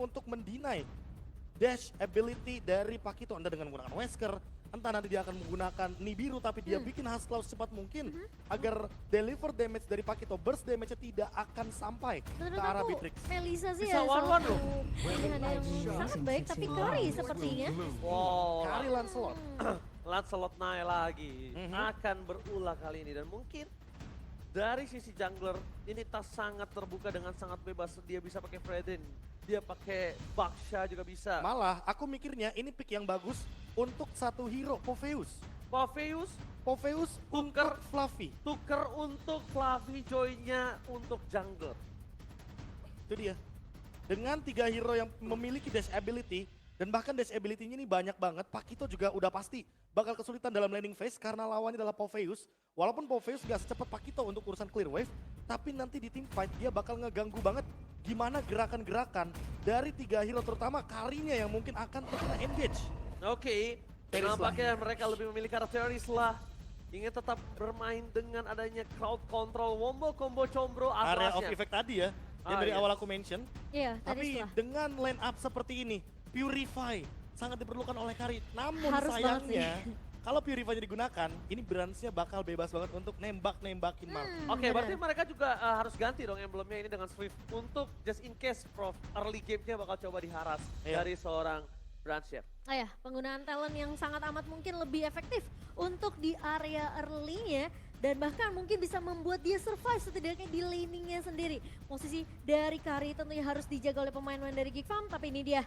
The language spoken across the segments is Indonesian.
untuk mendinai dash ability dari Pakito. Entah dengan menggunakan Wesker, entah nanti dia akan menggunakan Nibiru tapi dia bikin Husklaw secepat mungkin agar deliver damage dari Pakito, burst damage-nya tidak akan sampai Menurut ke arah aku, Beatrix. Melisa sih Bisa ya one-one satu loh. pilihan yang sangat baik, tapi Curry sepertinya. Wow, Kari Lancelot. Lancelot naik lagi. Mhm. Akan berulah kali ini dan mungkin dari sisi jungler ini tas sangat terbuka dengan sangat bebas. Dia bisa pakai Fredin, dia pakai Baksha juga bisa. Malah aku mikirnya ini pick yang bagus untuk satu hero, Popheus. Popheus Popheus Tuker. untuk Fluffy. tuker untuk Fluffy joy-nya untuk jungler. Itu dia. Dengan 3 hero yang memiliki dash ability, dan bahkan dash ability-nya ini banyak banget, Pakito juga udah pasti bakal kesulitan dalam landing phase karena lawannya adalah Popheus. Walaupun Popheus gak secepat Pakito untuk urusan clear wave, tapi nanti di team fight dia bakal ngeganggu banget gimana gerakan-gerakan dari 3 hero, terutama Karinya yang mungkin akan terkena engage. Oke, Teris nampaknya mereka lebih memilih karakter Teris lah. Ingin tetap bermain dengan adanya crowd control, wombo, combo, combro, Area of atlasnya. effect tadi ya, yang dari iya. awal aku mention. Iya, tadi Tapi setelah. dengan line up seperti ini, Purify sangat diperlukan oleh Kari. Namun Harus banget sayangnya, kalau Purify-nya digunakan, ini Brands-nya bakal bebas banget untuk nembakin Mark. Oke, benar. berarti mereka juga harus ganti dong emblemnya ini dengan Swift untuk just in case Prof early game-nya bakal coba diharas Iya. dari seorang Brand Chef. Oh ya, penggunaan talent yang sangat amat mungkin lebih efektif untuk di area early-nya dan bahkan mungkin bisa membuat dia survive setidaknya di laning-nya sendiri. Posisi dari Kari tentunya harus dijaga oleh pemain-pemain dari Geek Farm, tapi ini dia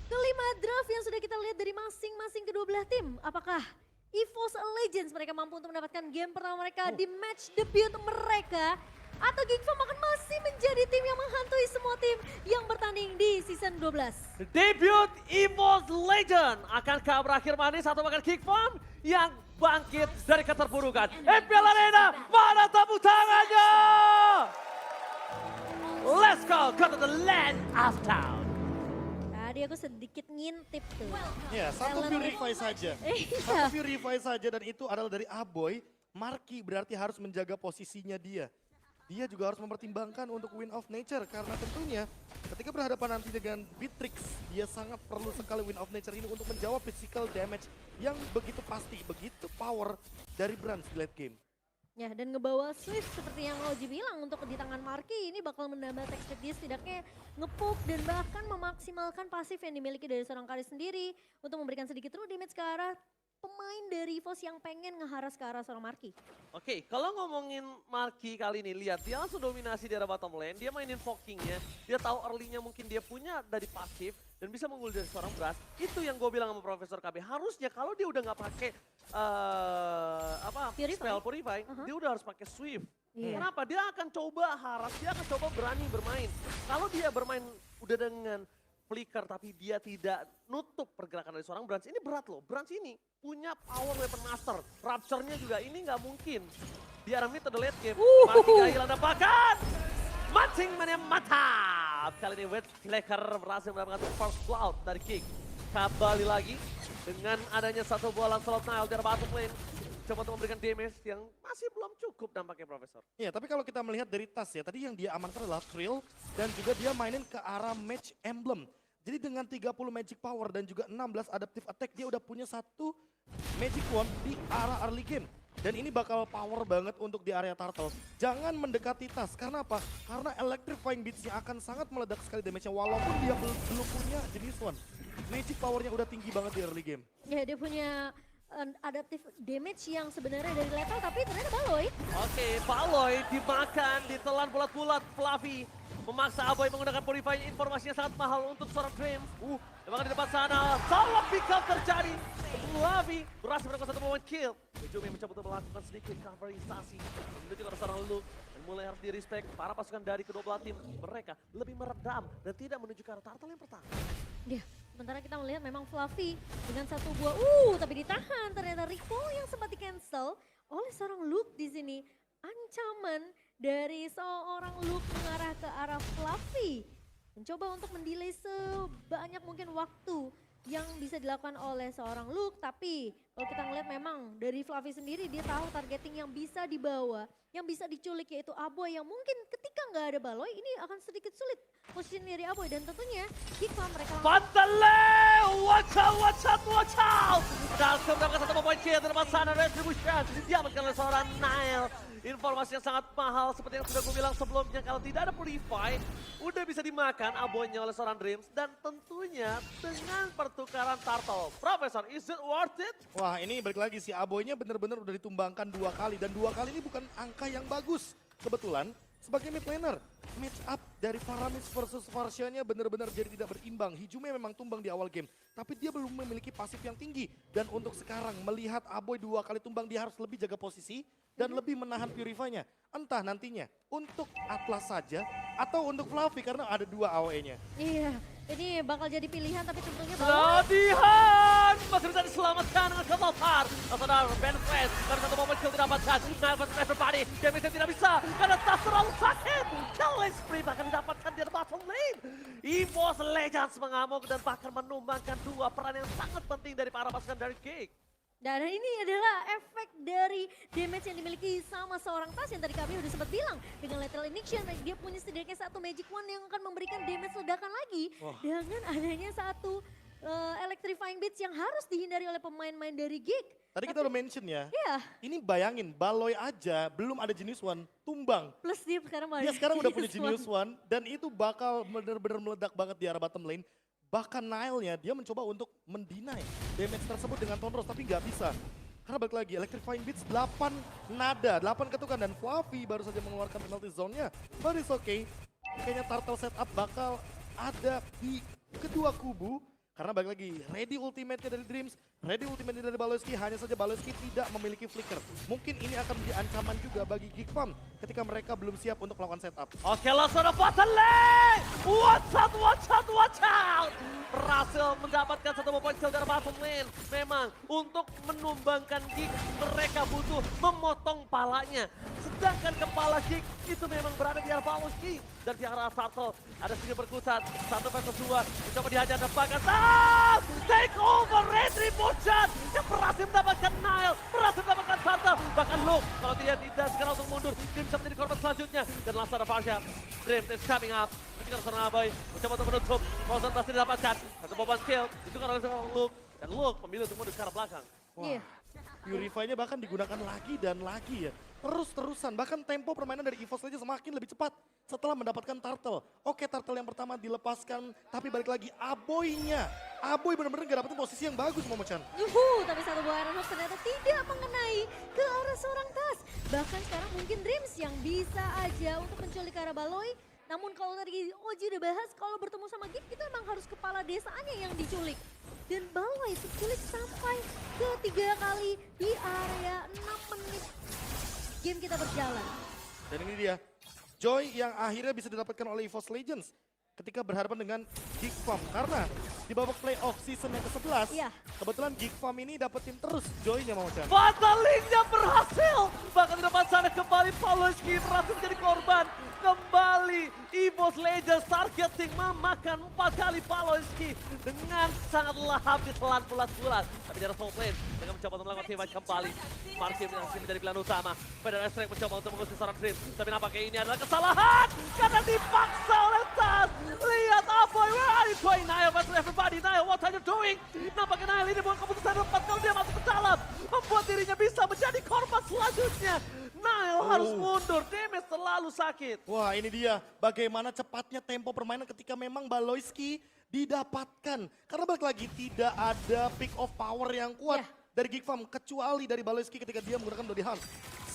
kelima draft yang sudah kita lihat dari masing-masing kedua belah tim. Apakah EVOS Legends mereka mampu untuk mendapatkan game pertama mereka di match debut mereka? Atau Geek Farm akan masih menjadi tim yang menghantui semua tim yang bertanding di season 12? Debut EVOS Legend akankah berakhir manis atau bahkan Kick Farm yang bangkit dari keterpurukan? MPL Arena, mana tepuk tangannya? Let's go to the land of town. Tadi aku sedikit ngintip tuh. Ya, satu Talent- Purify saja. Iya. Satu Purify saja dan itu adalah dari Aboy. Marky berarti harus menjaga posisinya dia. Dia juga harus mempertimbangkan untuk Wind of Nature karena tentunya ketika berhadapan nanti dengan Beatrix, dia sangat perlu sekali Wind of Nature ini untuk menjawab physical damage yang begitu pasti, begitu power dari Brands di late game. Ya, dan ngebawa Swift seperti yang Oji bilang untuk di tangan Marky ini bakal menambah tech speed dia setidaknya nge-poke dan bahkan memaksimalkan pasif yang dimiliki dari seorang Kari sendiri untuk memberikan sedikit true damage ke arah pemain dari EVOS yang pengen ngeharas ke arah seorang Marky. Oke, kalau ngomongin Marky kali ini, lihat dia langsung dominasi di arah bottom lane, dia mainin Fokingnya, dia tahu early-nya mungkin dia punya dari pasif dan bisa menggul dari seorang Brass. Itu yang gue bilang sama Profesor KB, harusnya kalau dia udah nggak pakai Purify. spell Purify, dia udah harus pakai Swift. Iya. Kenapa? Dia akan coba haras, dia akan coba berani bermain. Kalau dia bermain udah dengan flicker tapi dia tidak nutup pergerakan dari seorang Branch, ini berat loh. Branch ini punya power weapon master. Rapture-nya juga ini nggak mungkin. Di arah mid ada late game. Marky kehilangan bahkan mancing mana mantap. Kali ini Wet Flicker berhasil mendapatkan first blood dari King. Kembali lagi dengan adanya satu buah Lancelot Nile di arah bottom lane. Coba untuk memberikan damage yang masih belum cukup nampaknya Profesor. Ya, tapi kalau kita melihat dari tas ya, tadi yang dia amankan adalah Thrill dan juga dia mainin ke arah Match Emblem. Jadi dengan 30 Magic Power dan juga 16 Adaptive Attack, dia udah punya satu Magic Wand di arah early game. Dan ini bakal power banget untuk di area Turtle. Jangan mendekati tas, karena apa? Karena Electrifying Beats-nya akan sangat meledak sekali damage-nya walaupun dia belum punya jenis Wand. Magic Power-nya udah tinggi banget di early game. Ya, dia punya adaptive damage yang sebenarnya dari lethal tapi ternyata Baloy. Oke, Baloy dimakan, ditelan bulat-bulat. Fluffy memaksa Aboy menggunakan Purify, informasinya sangat mahal untuk seorang Dream. Memang di depan sana, salah pick up terjadi. Fluffy berhasil mendapatkan satu moment kill. Ujumi mencoba untuk melakukan sedikit coverisasi menuju ke seorang Luke. Dan mulai harus di-respect, para pasukan dari kedua belah tim mereka lebih meredam dan tidak menuju ke arah Turtle yang pertama. Ya, sementara kita melihat memang Fluffy dengan satu buah, tapi ditahan. Ternyata Rico yang sempat di-cancel oleh seorang Luke di sini. Ancaman dari seorang Luke mengarah ke arah Fluffy. Mencoba untuk mendelay sebanyak mungkin waktu yang bisa dilakukan oleh seorang Luke. Tapi kalau kita ngeliat memang dari Fluffy sendiri dia tahu targeting yang bisa dibawa, yang bisa diculik yaitu Aboy yang mungkin ketika nggak ada Baloi, ini akan sedikit sulit posisi dari Aboy. Dan tentunya Geekfarm mereka langsung Pantale, watch out, watch out, watch out. Dalsum mendapatkan satu poin kill di depan sana, Retribution diamankan oleh seorang Nile. Informasi yang sangat mahal seperti yang sudah gue bilang sebelumnya, kalau tidak ada Purify, udah bisa dimakan Aboynya oleh seorang Dreams. Dan tentunya dengan pertukaran Turtle. Profesor, is it worth it? Wah, ini balik lagi si Aboynya bener-bener udah ditumbangkan 2 kali. Dan 2 kali ini bukan angka yang bagus. Kebetulan sebagai mid laner, match up dari Paramis versus Varsha-nya benar-benar jadi tidak berimbang. Hijume memang tumbang di awal game, tapi dia belum memiliki pasif yang tinggi. Dan untuk sekarang melihat Aboy 2 kali tumbang, dia harus lebih jaga posisi dan lebih menahan Purify-nya. Entah nantinya untuk Atlas saja atau untuk Fluffy karena ada 2 AOE-nya. iya, ini bakal jadi pilihan tapi tentunya Baloi Latihan masih bisa diselamatkan dengan Kelotar. Saudara Ben Flash dari satu momen kill didapatkan. Nelson everybody, damage tidak bisa karena tas terlalu sakit. Kalian Spree bahkan didapatkan di bottom lane. EVOS Legends mengamuk dan bahkan menumbangkan 2 peran yang sangat penting dari para pasukan dari Geek. Dan ini adalah efek dari damage yang dimiliki sama seorang Tas yang tadi kami udah sempat bilang. Dengan Lethal Injection, dia punya setidaknya 1 Magic Wand yang akan memberikan damage ledakan lagi. Dengan adanya 1 Electrifying Beats yang harus dihindari oleh pemain-pemain dari Geek. Tadi kita udah mention ya, Iya, ini bayangin Baloi aja belum ada Genius One, tumbang. plus dia sekarang Dia sekarang udah punya Genius One dan itu bakal bener-bener meledak banget di arah bottom lane. Bahkan Nile-nya dia mencoba untuk mendinai damage tersebut dengan Tonros tapi nggak bisa. Karena balik lagi Electrifying Beats 8 nada, 8 ketukan dan Fluffy baru saja mengeluarkan penalty zone-nya. But it's okay. Kayaknya turtle setup bakal ada di kedua kubu. Karena balik lagi, ready ultimate-nya dari Dreams, ready ultimate dari Baloyski, hanya saja Baloyski tidak memiliki flicker. Mungkin ini akan menjadi ancaman juga bagi Geekfarm ketika mereka belum siap untuk melakukan setup. Oke, langsung ada bottom lane. Watch out, watch out, watch out. Berhasil mendapatkan 1 poin kill dari bottom lane. Memang untuk menumbangkan Geek mereka butuh memotong palanya. Sedangkan kepala Geek itu memang berada di arah Baloyski. Dan di arah Turtle ada sedikit berkutat. 1 versus 2. Mencoba dihajar dan bahkan take over Retribution yang berhasil mendapatkan Nile, berhasil mendapatkan Turtle. Bahkan Luke kalau tidak sekarang untuk mundur, dia bisa menjadi korban selanjutnya. Dan langsung ada Varsha. Dream is coming up. Ketika seorang Aboy mencoba untuk menutup, konsentrasi didapatkan. 1 beban kill, itu kan oleh seorang Luke. Dan Luke memilih untuk mundur ke arah belakang. Iya. Purify-nya bahkan digunakan lagi dan lagi ya. Terus-terusan, bahkan tempo permainan dari EVOS saja semakin lebih cepat setelah mendapatkan Turtle. Oke, Turtle yang pertama dilepaskan, tapi balik lagi Aboy-nya. Aboy benar-benar gak dapetin posisi yang bagus, Momo-chan. Tapi 1 buah Iron Hawk ternyata tidak mengenai ke arah seorang Tas. Bahkan sekarang mungkin Dreams yang bisa aja untuk menculik ke arah Baloi. Namun kalau tadi Oji udah bahas, kalau bertemu sama Geek itu emang harus kepala desanya yang diculik. Dan Baloi diculik sampai ke 3 kali di area 6 menit game kita berjalan. Dan ini dia, Joy yang akhirnya bisa didapatkan oleh EVOS Legends ketika berhadapan dengan Geekfarm. Karena di babak playoff season yang ke-11, Iya. kebetulan Geekfarm ini dapetin terus Joy-nya, Momo-chan. Fatalingnya berhasil. Bahkan di depan sana kembali Pawlowski berhasil jadi korban. Kembali EVOS Legends targeting memakan 4 kali Pawlowski dengan sangat lahap ditelan bulat-bulat. Tapi di arah top lane mereka mencoba untuk melakukan team fight kembali. Marky masih menjadi pilihan utama. Federer Strike mencoba untuk mengusir seorang Dream. Tapi nampaknya ini adalah kesalahan karena dipaksa oleh Tas. Lihat Aboy, where are you going? Nile versus everybody. Nile, what are you doing? Nampaknya Nile ini bukan keputusan yang tepat kalau dia masuk ke dalam. Membuat dirinya bisa menjadi korban selanjutnya. Nile harus mundur, damage terlalu sakit. Wah, ini dia bagaimana cepatnya tempo permainan ketika memang Baloyski didapatkan. Karena balik lagi tidak ada pick of power yang kuat dari Geekfarm kecuali dari Baloyski ketika dia menggunakan Bloody Hunt.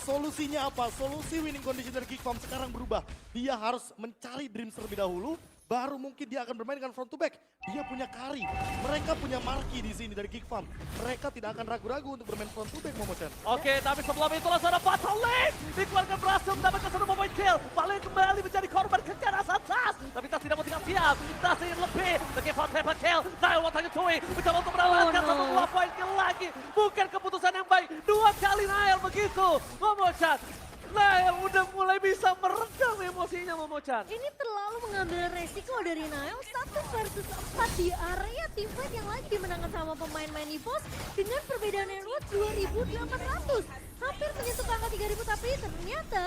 Solusinya apa? Solusi winning condition dari Geekfarm sekarang berubah. Dia harus mencari Dreams terlebih dahulu, baru mungkin dia akan bermain dengan front to back. Dia punya Kari, mereka punya Marky di sini dari Geekfarm. Mereka tidak akan ragu-ragu untuk bermain front to back, Momo-chan. Oke, tapi sebelum itu langsung ada battle lane. Dikeluarkan berhasil mendapatkan 1 point kill. Balik kembali menjadi korban kejaran Tas. Tapi Tas tidak mau tinggal siap. Tas ingin lebih. The game for triple kill. Nile what are you doing? Mencoba untuk mendapatkan 1 point kill lagi. Bukan keputusan yang baik. 2 kali Nile begitu. Momo-chan. Nile udah mulai bisa meredam emosinya, Momo-chan. Ini terlalu mengambil resiko dari Nile 1 versus 4 di area teamfight yang lagi dimenangkan sama pemain-main EVOS dengan perbedaan net worth 2.800. Hampir menyentuh angka 3.000 tapi ternyata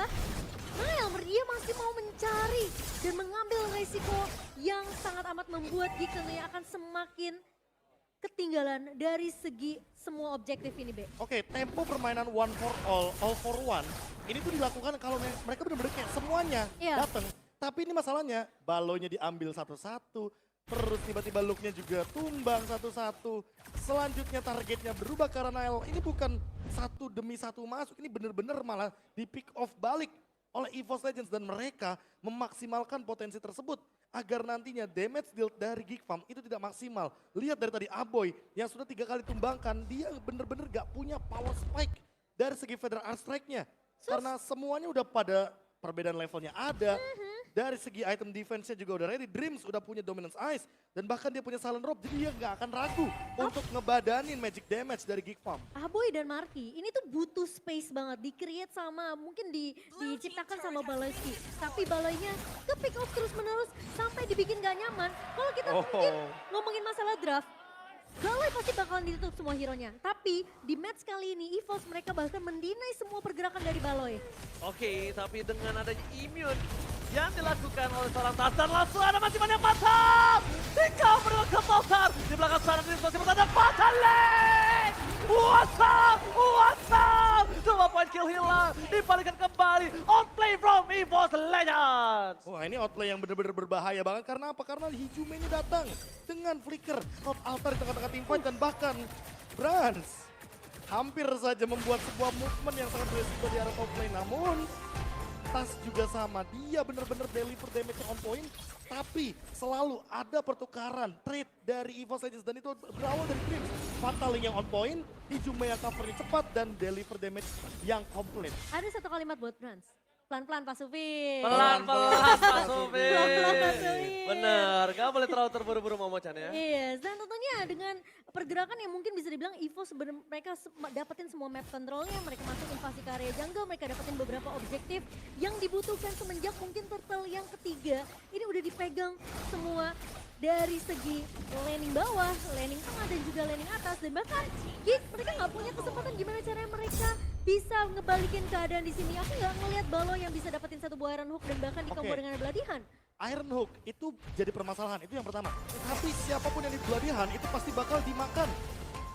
Nile dia masih mau mencari mencari dan mengambil resiko yang sangat amat membuat Geeks tentunya akan semakin ketinggalan dari segi semua objektif ini, Be. Oke, tempo permainan one for all for one, ini tuh dilakukan kalau mereka benar-benar kayak semuanya Iya. datang. Tapi ini masalahnya, balonya diambil satu-satu, terus tiba-tiba looknya juga tumbang satu-satu. Selanjutnya targetnya berubah karena Nail. Ini bukan satu demi satu masuk, ini benar-benar malah di pick off balik oleh EVOS Legends. Dan mereka memaksimalkan potensi tersebut agar nantinya damage deal dari Geek Farm itu tidak maksimal. Lihat dari tadi Aboy yang sudah 3 kali tumbangkan, dia benar-benar gak punya power spike dari segi Federal Art Strike-nya. Karena semuanya udah pada perbedaan levelnya ada. Dari segi item defense-nya juga udah ready. Dreams udah punya Dominance Ice. Dan bahkan dia punya Silent Robe. Jadi dia gak akan ragu untuk ngebadanin magic damage dari Geek Farm. Aboy dan Marky ini tuh butuh space banget, di-create sama, mungkin diciptakan sama Baloyski. Tapi Baloynya ke pick off terus menerus sampai dibikin gak nyaman. Kalau kita mungkin ngomongin masalah draft, Baloy pasti bakalan ditutup semua hero-nya. Tapi di match kali ini EVOS mereka bahkan mendinai semua pergerakan dari Baloy. Oke, tapi dengan adanya immune yang dilakukan oleh seorang Tarzan, langsung ada masih banyak mata. Tinggal berdua ke Tarzan. Di belakang sana Dreams masih bertanda Fatalik. Wasam. 2 poin kill hilang. Dibalikan kembali. Outplay from EVOS Legends. Wah, ini outplay yang benar-benar berbahaya banget. Karena apa? Karena Hijume ini datang dengan flicker, Cloud Altar di tengah-tengah teamfight, dan bahkan Brans hampir saja membuat sebuah movement yang sangat beresiko di arah top lane. Namun Tas juga sama, dia benar-benar deliver damage on point, tapi selalu ada pertukaran trade dari EVOS Legends, dan itu berawal dari Dreams. Fataling yang on point, Hijume yang covernya cepat dan deliver damage yang komplit. Ada satu kalimat buat Brans. Pelan-pelan Pak Sufin. Pelan-pelan Pak Sufin. Pelan-pelan, Pak Sufin. Bener, gak boleh terlalu terburu-buru Momo-chan ya. Iya, dan tentunya dengan pergerakan yang mungkin bisa dibilang EVOS mereka dapetin semua map controlnya, mereka masuk invasi ke area jungle, mereka dapetin beberapa objektif yang dibutuhkan semenjak mungkin turtle yang ketiga. Ini udah dipegang semua dari segi laning bawah, laning tengah, dan juga laning atas. Dan bahkan mereka nggak punya kesempatan gimana caranya mereka bisa ngebalikin keadaan di sini. Aku nggak ngelihat Balo yang bisa dapetin satu buah Iron Hook dan bahkan dikombo dengan Bloodihan. Iron Hook itu jadi permasalahan, itu yang pertama. Tapi siapapun yang di Bloodihan itu pasti bakal dimakan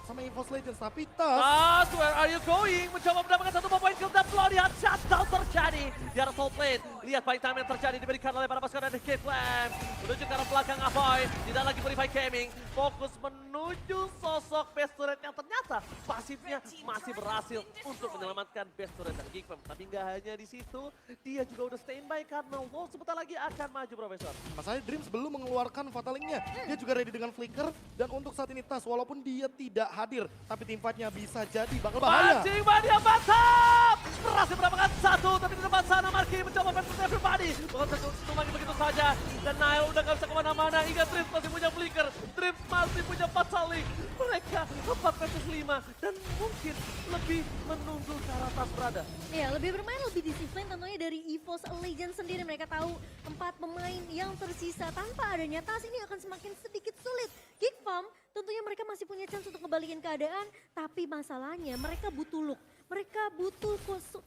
sama EVOS Legends. Tapi Tas, Where are you going? Mencoba mendapatkan satu poin kill dan Bloodihan shutdown terjadi di arah top lane. Lihat fight time yang terjadi diberikan oleh para pasukan dari Cape Lamb. Menuju ke arah belakang Avoy, tidak lagi Purify Gaming. Fokus menuju sosok best turret yang ternyata pasifnya masih berhasil untuk menyelamatkan best turret dari Geek Farm. Tapi nggak hanya di situ, dia juga udah standby karena Wolf sebentar lagi akan maju, Profesor. masalahnya Dreams belum mengeluarkan Fatalingnya. Dia juga ready dengan Flicker, dan untuk saat ini Tas walaupun dia tidak hadir, tapi tim fight-nya bisa jadi bakal bahaya. Mancing Mania mantap! Berhasil mendapatkan satu, tapi di depan sana Marky mencoba versus everybody. Bukan tumbangi begitu saja, dan Nail udah gak bisa kemana-mana. Hingga Dreams masih punya Flicker, Dreams masih punya Fataling. Mereka 4 versus 5, dan mungkin lebih menunggu ke arah Tas berada. Iya, lebih bermain, lebih disiplin tentunya dari EVOS Legends sendiri. Mereka tahu 4 pemain yang tersisa tanpa adanya Tas ini akan semakin sedikit sulit. Geek Farm tentunya mereka masih punya chance untuk kembaliin keadaan, tapi masalahnya mereka butuh look. Mereka butuh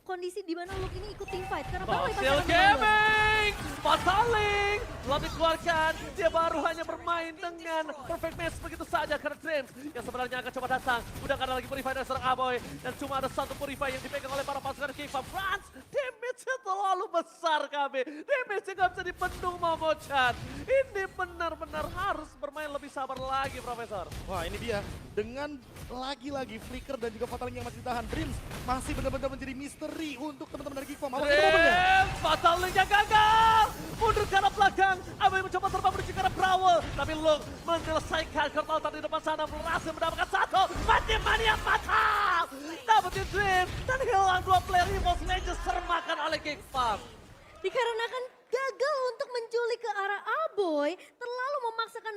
kondisi di mana look ini ikut team fight. Karena Baloy pasti Basil akan menang. Gaming! Fataling! Belum dikeluarkan, dia baru hanya bermain dengan perfect match begitu saja karena Dreams yang sebenarnya akan coba datang. Udah karena lagi Purify dari seorang Aboy, dan cuma ada satu Purify yang dipegang oleh para pasukan King of France. Damage-nya terlalu besar KB. Damage-nya gak bisa dibendung Momo-chan. Ini benar-benar harus bermain lebih sabar lagi, Profesor. Wah, ini dia. Dengan lagi-lagi Flicker dan juga Fataling yang masih ditahan, Dreams masih benar-benar menjadi misteri untuk teman-teman dari Geek Farm. Awal momennya. Dreams! Fatalingnya gagal! Mundur ke arah belakang, Aboy mencoba terbang menuju ke arah Brawl. Tapi Luke menyelesaikan Kurtal tadi di depan sana, berhasil mendapatkan satu. Mati Mania fatal! Dapetin Dreams, dan hilang 2 player EVOS Legends termakan oleh Geek Farm. Dikarenakan gagal untuk menculik ke arah Aboy, terlalu memaksakan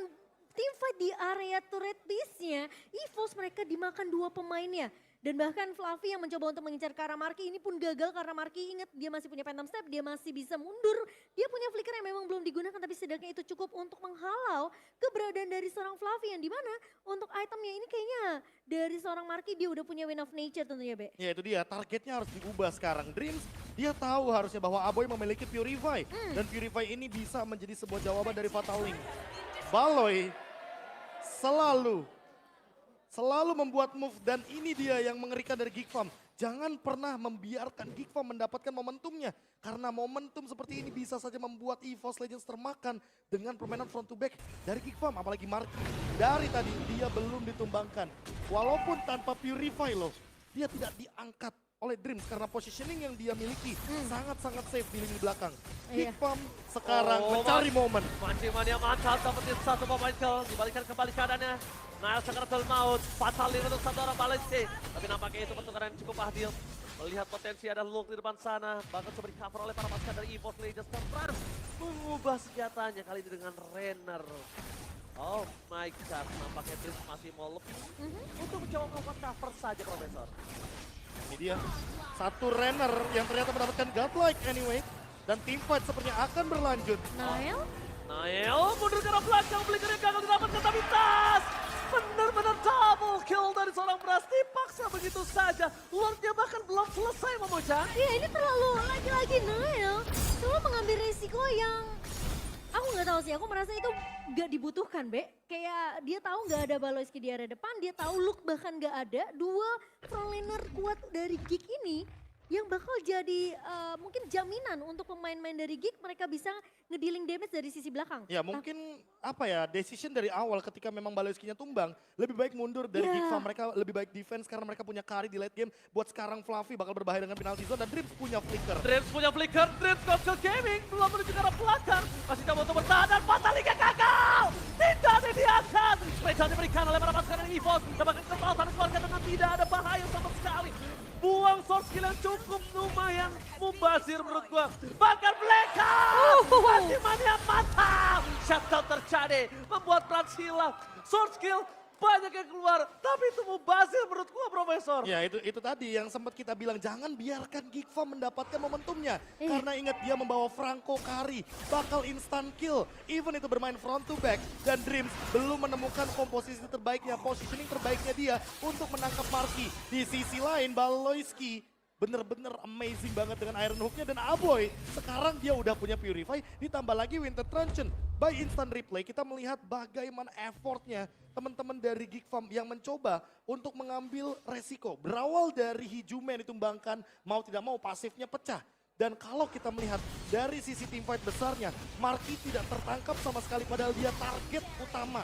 team fight di area turret base-nya, EVOS mereka dimakan 2 pemainnya. Dan bahkan Fluffy yang mencoba untuk mengincar ke arah Marky ini pun gagal karena Marky ingat dia masih punya Phantom Step, dia masih bisa mundur. Dia punya flicker yang memang belum digunakan, tapi setidaknya itu cukup untuk menghalau keberadaan dari dari seorang Fluffy yang dimana untuk itemnya ini kayaknya dari seorang Marky dia udah punya Wind of Nature tentunya Be. Ya itu dia, targetnya harus diubah sekarang. Dreams, dia tahu harusnya bahwa Aboy memiliki Purify. Dan Purify ini bisa menjadi sebuah jawaban dari Fatal Link. Baloy selalu membuat move dan ini dia yang mengerikan dari Geek Farm. Jangan pernah membiarkan Geek Farm mendapatkan momentumnya. Karena momentum seperti ini bisa saja membuat EVOS Legends termakan dengan permainan front to back dari Geek Farm. Apalagi Marky, dari tadi dia belum ditumbangkan. Walaupun tanpa Purify loh, dia tidak diangkat oleh Dreams karena positioning yang dia miliki sangat-sangat safe di lini belakang. Iya. Geek Farm sekarang mencari momen. Mancing-mania mantap dapetin satu pemain kill, dibalikan kembali keadaannya. Niall Sakaratul Maut, fatal untuk satu orang Balesti. Tapi nampaknya itu pertukaran yang cukup adil. Melihat potensi ada Luke di depan sana, bahkan coba di cover oleh para pasukan dari EVOS Legends. Dan Trans mengubah senjatanya kali ini dengan Renner. Oh my god, nampaknya Dreams masih mau lebih untuk mencoba melakukan cover saja Profesor. Ini dia, satu Renner yang ternyata mendapatkan godlike anyway. Dan teamfight sepertinya akan berlanjut. Niall mundur ke arah belakang, Flickernya gagal didapatkan tapi tas! Benar-benar double kill dari seorang Brass, dipaksa begitu saja. Lordnya bahkan belum selesai Momochan. Iya ini terlalu lagi-lagi Niall selalu mengambil resiko yang aku nggak tahu sih, aku merasa itu nggak dibutuhkan Be. Kayak dia tahu nggak ada Baloyski di area depan, dia tahu Luke bahkan nggak ada. Dua frontliner kuat dari Geek ini yang bakal jadi mungkin jaminan untuk pemain-pemain dari Geek mereka bisa ngedealing damage dari sisi belakang. Ya mungkin apa ya, decision dari awal ketika memang Baloyski-nya tumbang, lebih baik mundur dari Geek Farm. Mereka lebih baik defense karena mereka punya carry di late game. Buat sekarang Fluffy bakal berbahaya dengan penalty zone dan Dreams punya flicker. Dreams punya flicker, Dreams Cocktail Gaming belum menuju ke arah belakang. Masih coba untuk bertahan dan Fatalika gagal. Tidak diangkat. Spesial diberikan oleh para pasukan dari EVOS. Bahkan kepalatan keluarga dengan tidak ada bahaya sama sekali. Buang source skill yang cukup lumayan mubazir menurut gua. Bahkan blackout. Masih mania mantap. Shutdown terjadi. Membuat Brans hilang. Source skill banyak yang keluar. Tapi itu mubazir menurut gua Profesor. Ya itu tadi yang sempat kita bilang, jangan biarkan Geek Farm mendapatkan momentumnya. Karena ingat dia membawa Franco Kari, bakal instant kill. Even itu bermain front to back. Dan Dreams belum menemukan komposisi terbaiknya, positioning terbaiknya dia untuk menangkap Marky. Di sisi lain Baloyski bener-bener amazing banget dengan Iron Hook-nya dan Aboy. Sekarang dia udah punya Purify, ditambah lagi Winter Truncheon. By instant replay kita melihat bagaimana effortnya teman-teman dari Geek Farm yang mencoba untuk mengambil resiko. Berawal dari Hijume yang ditumbangkan, mau tidak mau pasifnya pecah. Dan kalau kita melihat dari sisi teamfight besarnya, Marky tidak tertangkap sama sekali padahal dia target utama.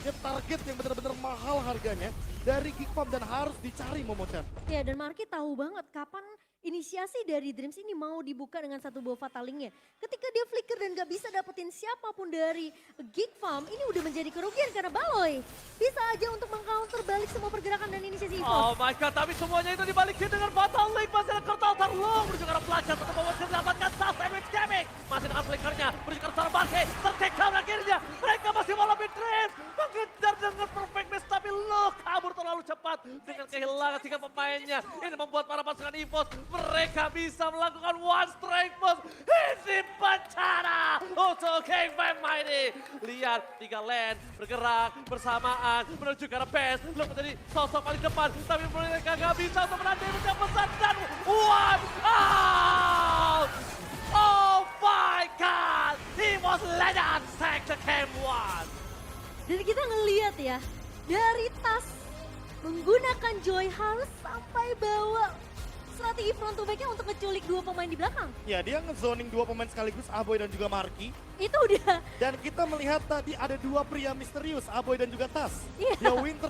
Dia target yang benar-benar mahal harganya dari Geek Farm dan harus dicari Momochan. Ya dan Marky tahu banget kapan inisiasi dari Dreams ini mau dibuka dengan satu buah fatalingnya. Ketika dia flicker dan gak bisa dapetin siapapun dari Geek Farm, ini udah menjadi kerugian karena Baloy bisa aja untuk meng-counter balik semua pergerakan dan inisiasi EVOS. Oh my god, tapi semuanya itu dibalikin dengan Fatal Link. Masih ada Kurtal Tarlong menuju ke arah belakang. Tetap Momochan mendapatkan South Damage Damage. Masih dengan flickernya menuju ke arah seorang Marky. Tertake down akhirnya. Mereka masih mau lebih Dreams. Mengejar dengan perfect miss tapi Luke kabur terlalu cepat. Dengan kehilangan 3 pemainnya. Ini membuat para pasukan EVOS mereka bisa melakukan one strike boss. Ini bencana untuk King Van Mighty. Lihat 3 lane bergerak bersamaan menuju ke arah base. Luke menjadi sosok paling depan. Tapi mereka gak bisa untuk menahan damage yang besar. Dan one out. Oh my god. EVOS Legends take the game 1. Dan kita ngeliat ya, dari tas menggunakan Joy harus sampai bawa strategi front to back-nya untuk ngeculik 2 pemain di belakang. Ya dia ngezoning 2 pemain sekaligus, Aboy dan juga Marky. Itu udah. Dan kita melihat tadi ada 2 pria misterius, Aboy dan juga Tas. Iya. Dia Winter